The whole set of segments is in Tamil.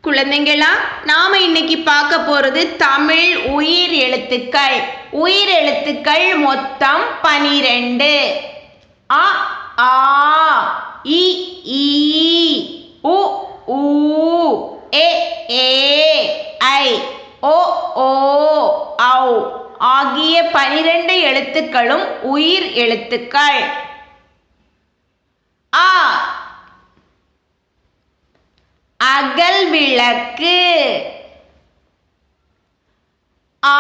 குழந்தைங்களா, நாம இன்னைக்கு பார்க்க போறது தமிழ் உயிர் எழுத்துக்கள். உயிர் எழுத்துக்கள் மொத்தம் 12. அ ஆ இ ஈ உ ஊ எ ஏ ஐ ஓ ஓ ஔ ஆகிய 12 எழுத்துக்களும் உயிர் எழுத்துக்கள். ஆ அகல் விளக்கு. ஆ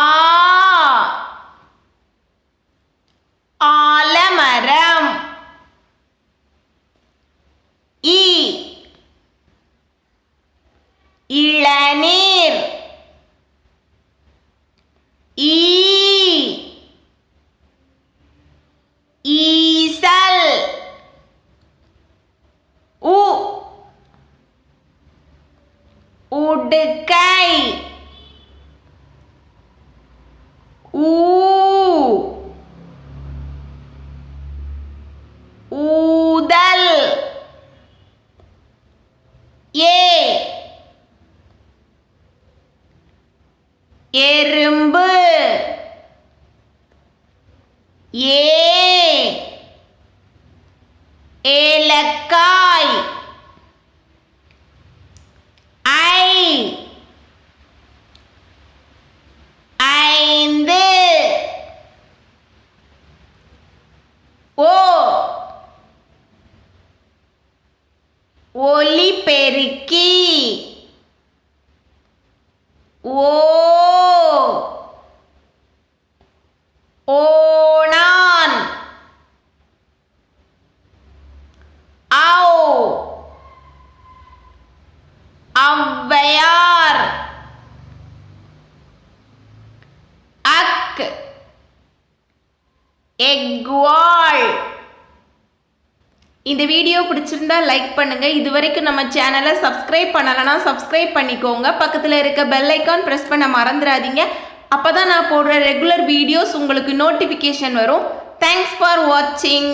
ஆலமரம். இ இளநீர். ஈ ஈசல். உ உடுக்கை. ஊ ஊதல். ஏ எறும்பு. ஏ ஏலக்காய். ஐ ஐந்து. ஓ ஒலிபெருக்கி. ஓ ஓணான். ஔ ஔவையார். அக் எக்வாள். இந்த வீடியோ பிடிச்சிருந்தா லைக் பண்ணுங்க. இதுவரைக்கும் நம்ம சேனலை சப்ஸ்கிரைப் பண்ணலைன்னா சப்ஸ்கிரைப் பண்ணிக்கோங்க. பக்கத்தில் இருக்க பெல் ஐக்கான் ப்ரெஸ் பண்ண மறந்துடாதீங்க. அப்பதான் நான் போடுற ரெகுலர் வீடியோஸ் உங்களுக்கு நோட்டிஃபிகேஷன் வரும். தேங்க்ஸ் ஃபார் வாட்சிங்.